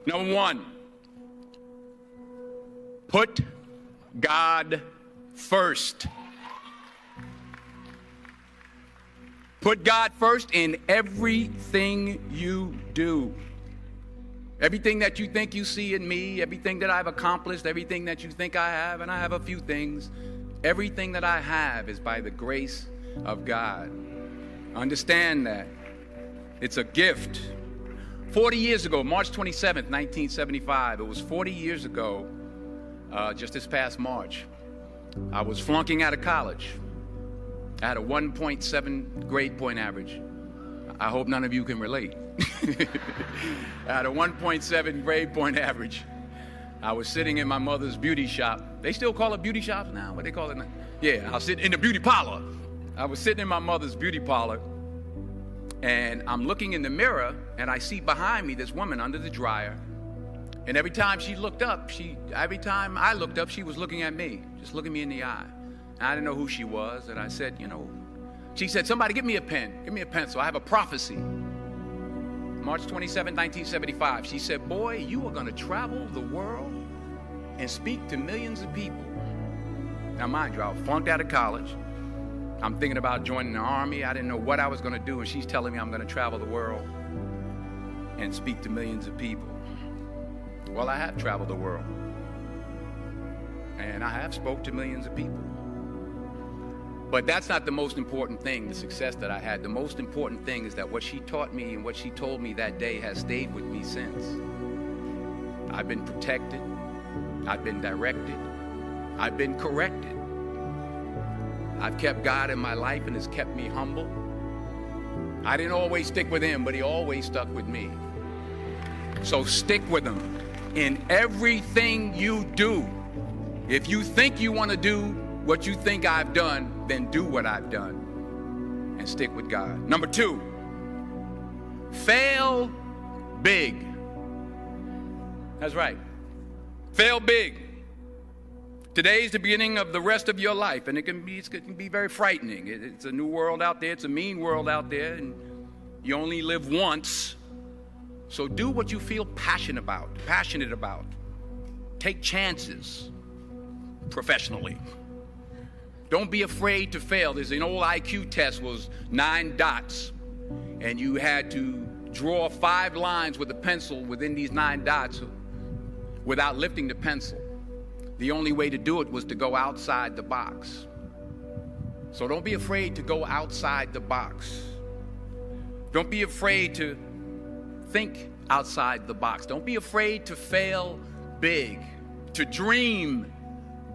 Number one, put God first. Put God first in everything you do. Everything that you think you see in me, everything that I've accomplished, everything that you think I have, and I have a few things, everything that I have is by the grace of God. Understand that. It's a gift. 40 years ago, March 27th, 1975, it was 40 years ago, just this past March, I was flunking out of college. I had a 1.7 grade point average. I hope none of you can relate. I had a 1.7 grade point average. I was sitting in my mother's beauty shop. They still call it beauty shops now? What they call it now? Yeah, I was sitting in the beauty parlor. I was sitting in my mother's beauty parlor, and I'm looking in the mirror, and I see behind me this woman under the dryer. And every time she looked up, every time I looked up, she was looking at me, just looking me in the eye. And I didn't know who she was, and I said, she said, somebody give me a pen, give me a pencil. I have a prophecy. March 27, 1975, she said, boy, you are going to travel the world and speak to millions of people. Now, mind you, I was flunked out of college. I'm thinking about joining the army. I didn't know what I was going to do, and she's telling me I'm going to travel the world and speak to millions of people. Well, I have traveled the world, and I have spoke to millions of people. But that's not the most important thing, the success that I had. The most important thing is that what she taught me and what she told me that day has stayed with me since. I've been protected. I've been directed. I've been corrected. I've kept God in my life, and it's kept me humble. I didn't always stick with him, but he always stuck with me. So stick with him in everything you do. If you think you want to do what you think I've done, then do what I've done and stick with God. Number two, fail big. That's right. Fail big. Today's the beginning of the rest of your life, and it can be very frightening. It's a new world out there. It's a mean world out there, and you only live once. So do what you feel passionate about. Take chances professionally. Don't be afraid to fail. There's an old IQ test, was 9 dots, and you had to draw 5 lines with a pencil within these 9 dots without lifting the pencil. The only way to do it was to go outside the box. So don't be afraid to go outside the box. Don't be afraid to think outside the box. Don't be afraid to fail big, to dream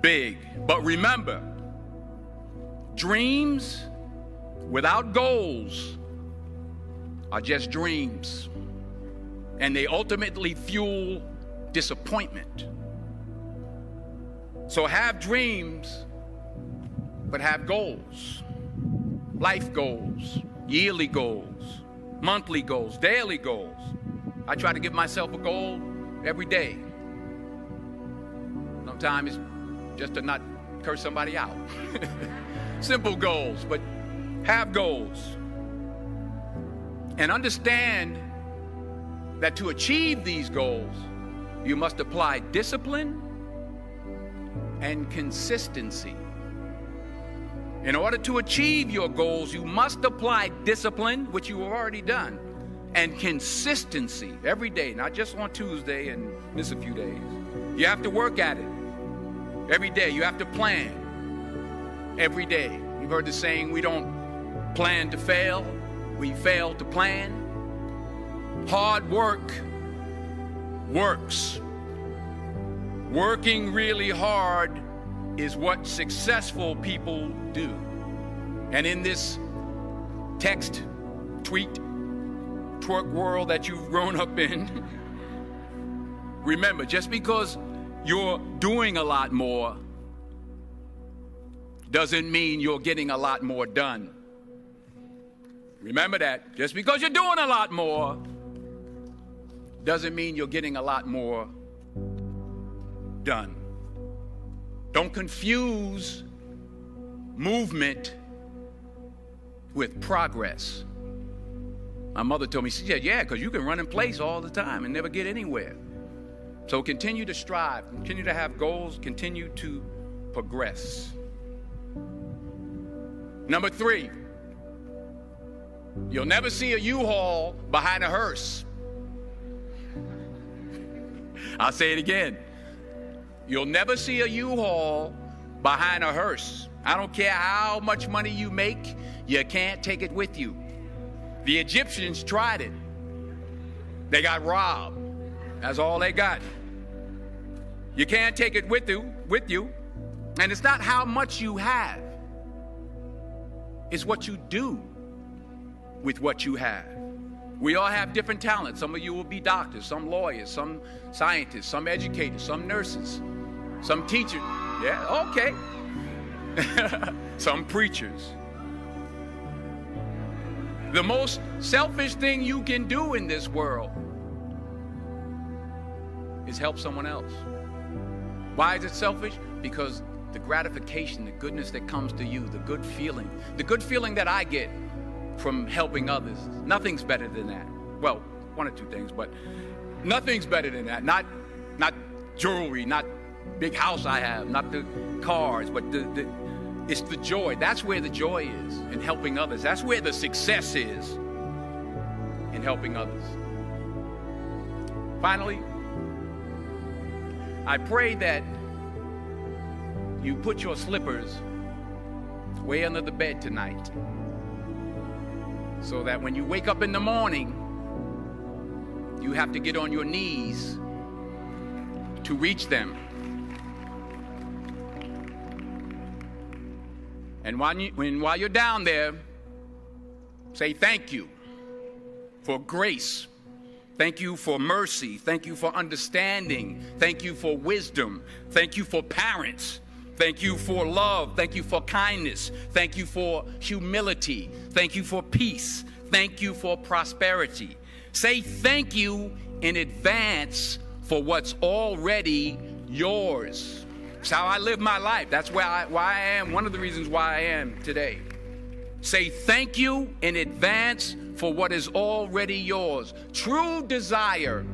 big. But remember, dreams without goals are just dreams, and they ultimately fuel disappointment. So have dreams, but have goals. Life goals, yearly goals, monthly goals, daily goals. I try to give myself a goal every day. Sometimes it's just to not curse somebody out. Simple goals, but have goals. And understand that to achieve these goals, you must apply discipline and consistency. In order to achieve your goals, you must apply discipline, which you have already done, and consistency every day, not just on Tuesday and miss a few days. You have to work at it every day. You have to plan every day. You've heard the saying, we don't plan to fail, we fail to plan. Hard work works. Working really hard is what successful people do. And in this text, tweet, twerk world that you've grown up in, remember, just because you're doing a lot more doesn't mean you're getting a lot more done. Remember that. Just because you're doing a lot more doesn't mean you're getting a lot more done. Don't confuse movement with progress. My mother told me, she said, yeah, because you can run in place all the time and never get anywhere. So continue to strive, continue to have goals, continue to progress. Number 3, you'll never see a U-Haul behind a hearse. I'll say it again. You'll never see a U-Haul behind a hearse. I don't care how much money you make, you can't take it with you. The Egyptians tried it. They got robbed. That's all they got. You can't take it with you. And it's not how much you have. It's what you do with what you have. We all have different talents. Some of you will be doctors, some lawyers, some scientists, some educators, some nurses, some teachers. Yeah, okay. Some preachers. The most selfish thing you can do in this world is help someone else. Why is it selfish? Because the gratification, the goodness that comes to you, the good feeling that I get from helping others, nothing's better than that. Well, one or two things, but nothing's better than that. Not jewelry, not big house I have, not the cars, but it's the joy. That's where the joy is, in helping others. That's where the success is, in helping others. Finally, I pray that you put your slippers way under the bed tonight, so that when you wake up in the morning, you have to get on your knees to reach them. And while you're down there, say thank you for grace. Thank you for mercy. Thank you for understanding. Thank you for wisdom. Thank you for parents. Thank you for love. Thank you for kindness. Thank you for humility. Thank you for peace. Thank you for prosperity. Say thank you in advance for what's already yours. It's how I live my life. That's why I am, one of the reasons why I am today. Say thank you in advance for what is already yours. True desire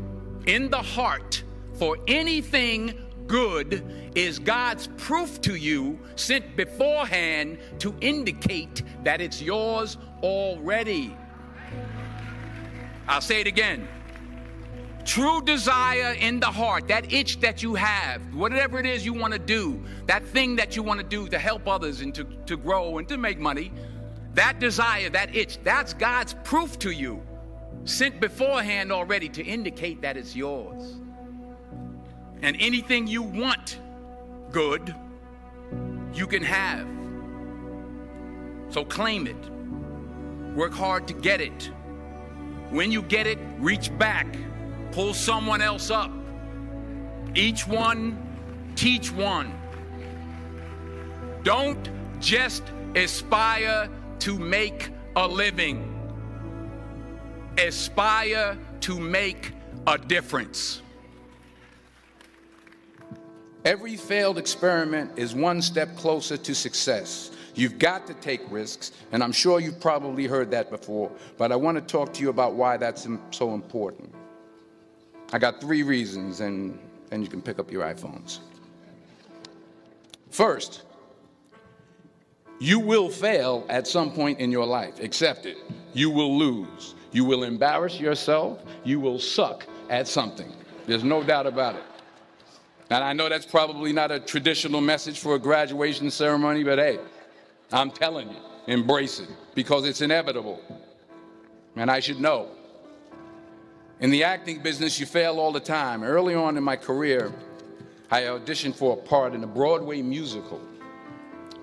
in the heart for anything good is God's proof to you, sent beforehand to indicate that it's yours already. I'll say it again. True desire in the heart, that itch that you have, whatever it is you want to do, that thing that you want to do to help others and to grow and to make money, that desire, that itch, that's God's proof to you, sent beforehand already to indicate that it's yours. And anything you want good, you can have. So claim it. Work hard to get it. When you get it, reach back. Pull someone else up. Each one, teach one. Don't just aspire to make a living. Aspire to make a difference. Every failed experiment is one step closer to success. You've got to take risks, and I'm sure you've probably heard that before, but I want to talk to you about why that's so important. I got 3 reasons, and you can pick up your iPhones. First, you will fail at some point in your life. Accept it. You will lose. You will embarrass yourself. You will suck at something. There's no doubt about it. And I know that's probably not a traditional message for a graduation ceremony, but hey, I'm telling you, embrace it, because it's inevitable. And I should know. In the acting business, you fail all the time. Early on in my career, I auditioned for a part in a Broadway musical.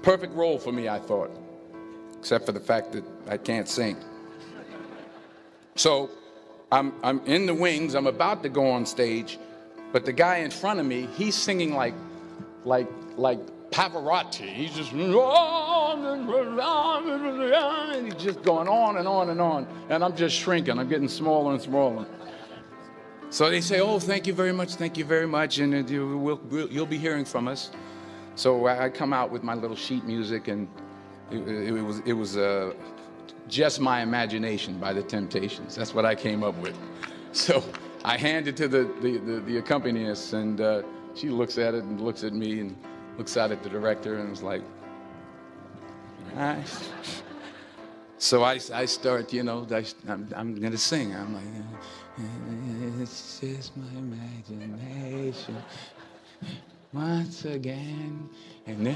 Perfect role for me, I thought, except for the fact that I can't sing. So I'm in the wings, I'm about to go on stage, but the guy in front of me, he's singing like Pavarotti. He's just, and he's just going on and on and on. And I'm just shrinking. I'm getting smaller and smaller. So they say, oh, thank you very much, and you'll be hearing from us. So I come out with my little sheet music, and it was Just My Imagination by the Temptations. That's what I came up with. So I hand it to the accompanist, and she looks at it and looks at me and looks out at the director and was like, all right. So I start, I'm going to sing. I'm like, it's just my imagination once again, and they're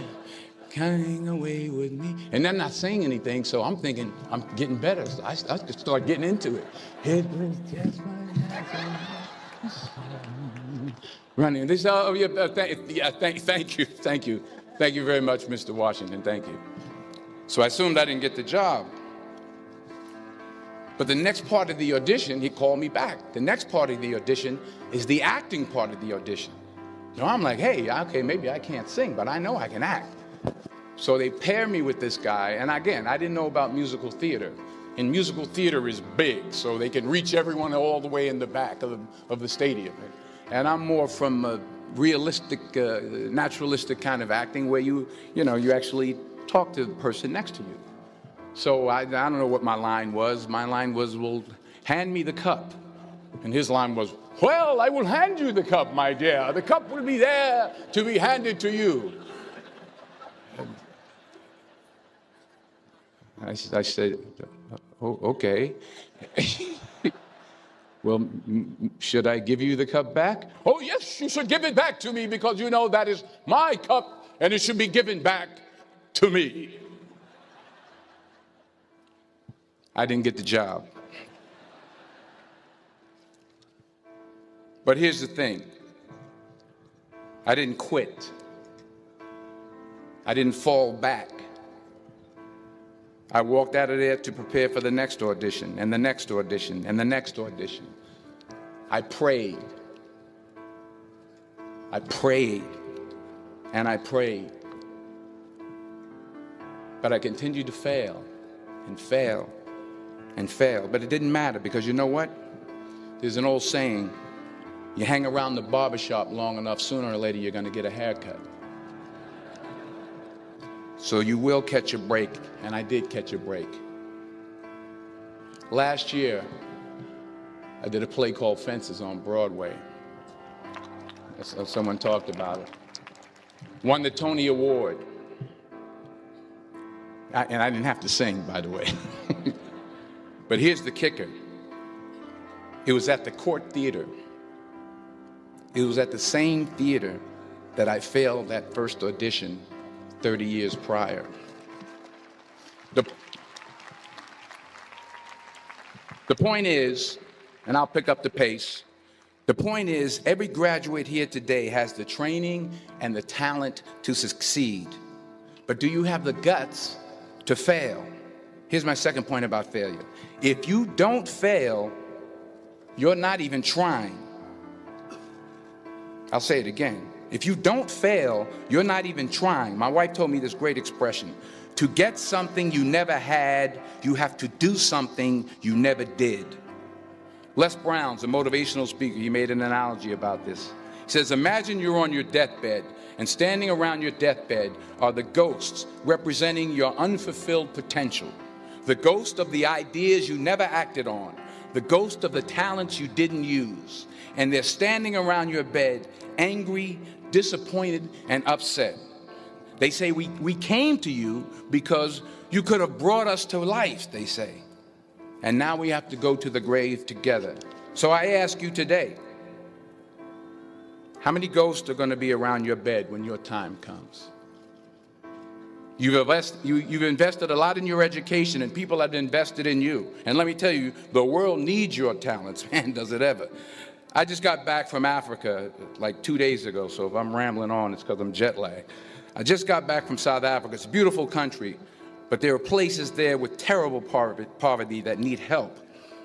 coming away with me. And I'm not saying anything, so I'm thinking I'm getting better. So I just start getting into it. It was just my imagination. Running. They say, oh, yeah, thank you. Thank you very much, Mr. Washington. Thank you. So I assumed I didn't get the job. But the next part of the audition, he called me back. The next part of the audition is the acting part of the audition. So I'm like, hey, okay, maybe I can't sing, but I know I can act. So they pair me with this guy, and again, I didn't know about musical theater. And musical theater is big, so they can reach everyone all the way in the back of the stadium. And I'm more from a realistic, naturalistic kind of acting where you actually talk to the person next to you. So I don't know what my line was. My line was, well, hand me the cup. And his line was, well, I will hand you the cup, my dear. The cup will be there to be handed to you. I said, oh, okay. Well, should I give you the cup back? Oh, yes, you should give it back to me because you know that is my cup and it should be given back to me. I didn't get the job. But here's the thing. I didn't quit. I didn't fall back. I walked out of there to prepare for the next audition, and the next audition, and the next audition. I prayed. I prayed, and I prayed. But I continued to fail, and fail, and fail. But it didn't matter, because you know what? There's an old saying, you hang around the barbershop long enough, sooner or later you're going to get a haircut. So you will catch a break, and I did catch a break. Last year, I did a play called Fences on Broadway. Someone talked about it. Won the Tony Award. And I didn't have to sing, by the way. But here's the kicker. It was at the Court Theater. It was at the same theater that I failed that first audition 30 years prior. The point is, and I'll pick up the pace, the point is every graduate here today has the training and the talent to succeed. But do you have the guts to fail? Here's my second point about failure. If you don't fail, you're not even trying. I'll say it again. If you don't fail, you're not even trying. My wife told me this great expression. To get something you never had, you have to do something you never did. Les Brown's a motivational speaker. He made an analogy about this. He says, imagine you're on your deathbed, and standing around your deathbed are the ghosts representing your unfulfilled potential. The ghost of the ideas you never acted on. The ghost of the talents you didn't use. And they're standing around your bed, angry, disappointed, and upset. They say, we came to you because you could have brought us to life, they say. And now we have to go to the grave together. So I ask you today, how many ghosts are going to be around your bed when your time comes? You've invested a lot in your education, and people have invested in you. And let me tell you, the world needs your talents. Man, does it ever. I just got back from Africa like 2 days ago, so if I'm rambling on, it's because I'm jet lagged. I just got back from South Africa. It's a beautiful country, but there are places there with terrible poverty that need help.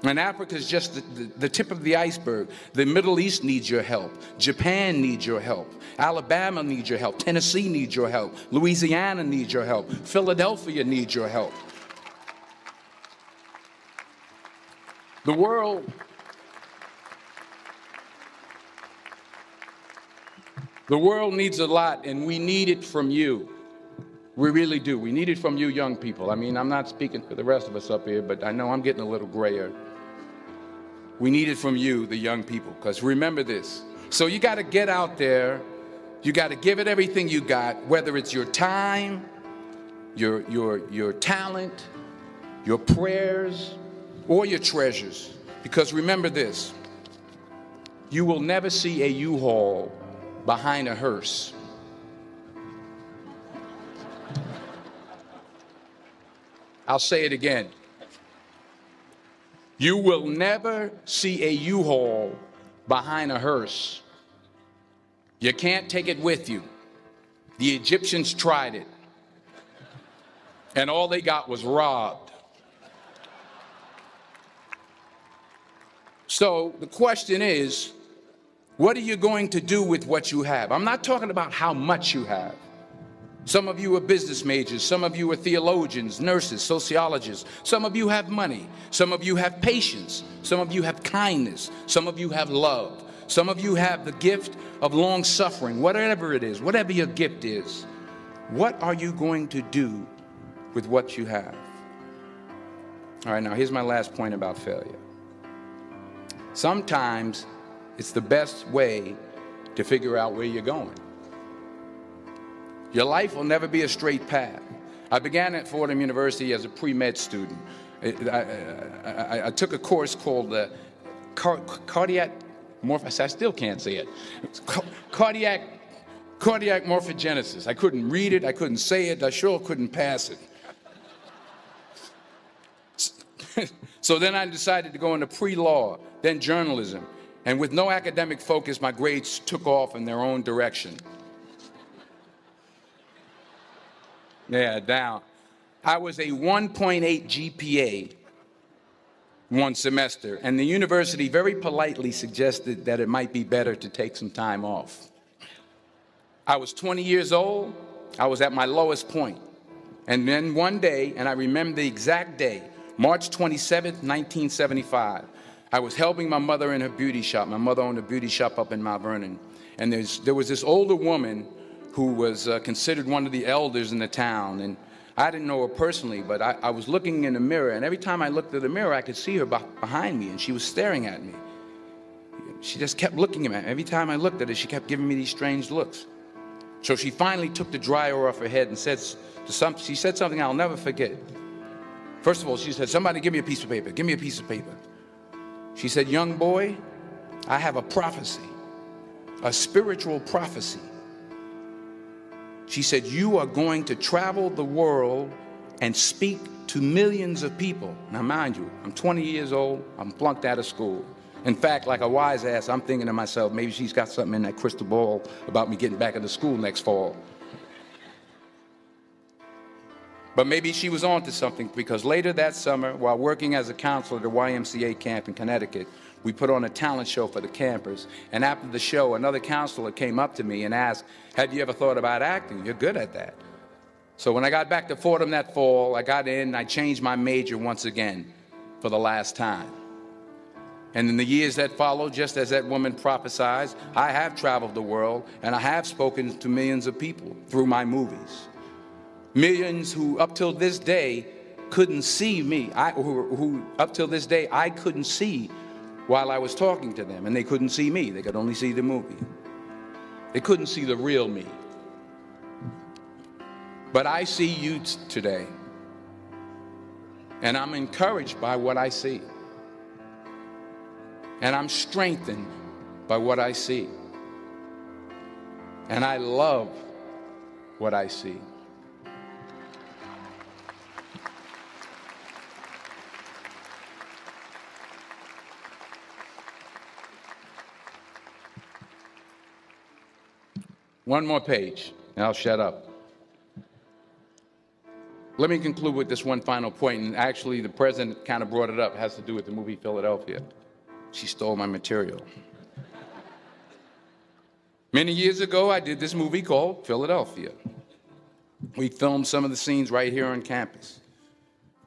And Africa is just the tip of the iceberg. The Middle East needs your help. Japan needs your help. Alabama needs your help. Tennessee needs your help. Louisiana needs your help. Philadelphia needs your help. The world needs a lot, and we need it from you. We really do. We need it from you young people. I mean, I'm not speaking for the rest of us up here, but I know I'm getting a little grayer. We need it from you, the young people, because remember this. So you got to get out there. You got to give it everything you got, whether it's your time, your talent, your prayers, or your treasures. Because remember this, you will never see a U-Haul behind a hearse. I'll say it again. You will never see a U-Haul behind a hearse. You can't take it with you. The Egyptians tried it, and all they got was robbed. So the question is, what are you going to do with what you have? I'm not talking about how much you have. Some of you are business majors, some of you are theologians, nurses, sociologists. Some of you have money, some of you have patience, some of you have kindness, some of you have love. Some of you have the gift of long suffering, whatever it is, whatever your gift is. What are you going to do with what you have? All right, now here's my last point about failure. Sometimes it's the best way to figure out where you're going. Your life will never be a straight path. I began at Fordham University as a pre-med student. I took a course called cardiac morphogenesis. I still can't say it. Cardiac morphogenesis. I couldn't read it. I couldn't say it. I sure couldn't pass it. So then I decided to go into pre-law, then journalism. And with no academic focus, my grades took off in their own direction. Yeah, down. I was a 1.8 GPA one semester, and the university very politely suggested that it might be better to take some time off. I was 20 years old. I was at my lowest point. And then one day, and I remember the exact day, March 27th, 1975, I was helping my mother in her beauty shop. My mother owned a beauty shop up in Mount Vernon. And there was this older woman who was considered one of the elders in the town. And I didn't know her personally, but I was looking in the mirror, and every time I looked at the mirror, I could see her behind me, and she was staring at me. She just kept looking at me. Every time I looked at her, she kept giving me these strange looks. So she finally took the dryer off her head and she said something I'll never forget. First of all, she said, "Somebody give me a piece of paper. Give me a piece of paper." She said, "Young boy, I have a prophecy, a spiritual prophecy." She said, "You are going to travel the world and speak to millions of people." Now, mind you, I'm 20 years old. I'm flunked out of school. In fact, like a wise ass, I'm thinking to myself, maybe she's got something in that crystal ball about me getting back into school next fall. But maybe she was on to something, because later that summer, while working as a counselor at the YMCA camp in Connecticut, we put on a talent show for the campers. And after the show, another counselor came up to me and asked, "Have you ever thought about acting? You're good at that." So when I got back to Fordham that fall, I got in and I changed my major once again for the last time. And in the years that followed, just as that woman prophesied, I have traveled the world and I have spoken to millions of people through my movies. Millions who up till this day couldn't see me, who up till this day I couldn't see while I was talking to them, and they couldn't see me. They could only see the movie. They couldn't see the real me. But I see you today, and I'm encouraged by what I see. And I'm strengthened by what I see. And I love what I see. One more page, and I'll shut up. Let me conclude with this one final point, and actually the president kind of brought it up. It has to do with the movie Philadelphia. She stole my material. Many years ago, I did this movie called Philadelphia. We filmed some of the scenes right here on campus.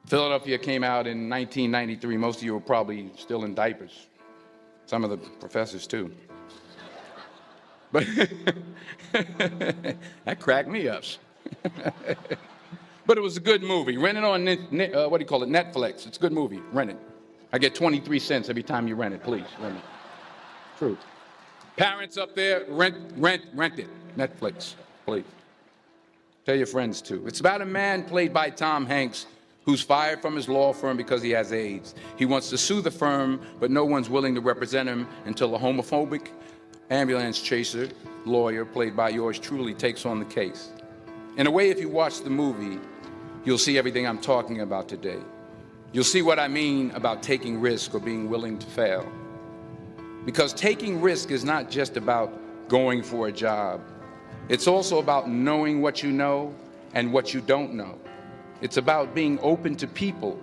Philadelphia came out in 1993. Most of you were probably still in diapers. Some of the professors, too. But that cracked me up. But it was a good movie. Rent it on Netflix. It's a good movie. Rent it. I get 23 cents every time you rent it, please. Rent it. True. Parents up there, rent it. Netflix, please. Tell your friends too. It's about a man played by Tom Hanks who's fired from his law firm because he has AIDS. He wants to sue the firm, but no one's willing to represent him until a homophobic ambulance chaser lawyer, played by yours truly, takes on the case. In a way, if you watch the movie, you'll see everything I'm talking about today. You'll see what I mean about taking risk or being willing to fail. Because taking risk is not just about going for a job. It's also about knowing what you know and what you don't know. It's about being open to people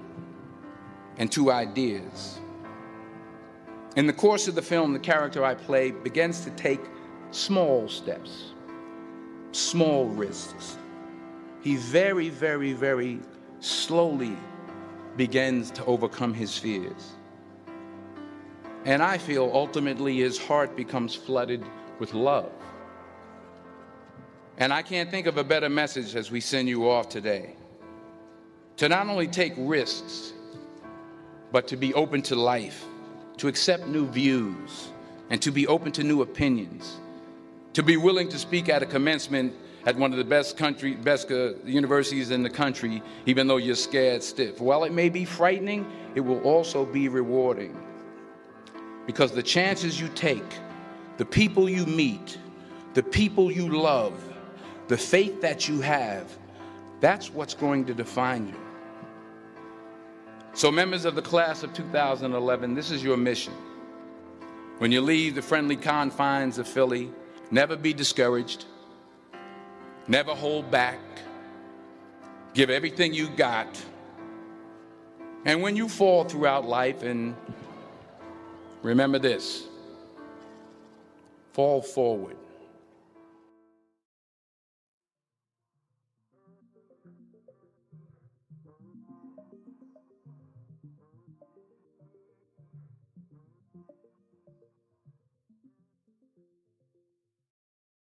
and to ideas. In the course of the film, the character I play begins to take small steps, small risks. He very, very, very slowly begins to overcome his fears. And I feel ultimately his heart becomes flooded with love. And I can't think of a better message as we send you off today. To not only take risks, but to be open to life, to accept new views, and to be open to new opinions, to be willing to speak at a commencement at one of the best universities in the country, even though you're scared stiff. While it may be frightening, it will also be rewarding. Because the chances you take, the people you meet, the people you love, the faith that you have, that's what's going to define you. So members of the class of 2011, this is your mission. When you leave the friendly confines of Philly, never be discouraged, never hold back, give everything you got. And when you fall throughout life, and remember this, fall forward.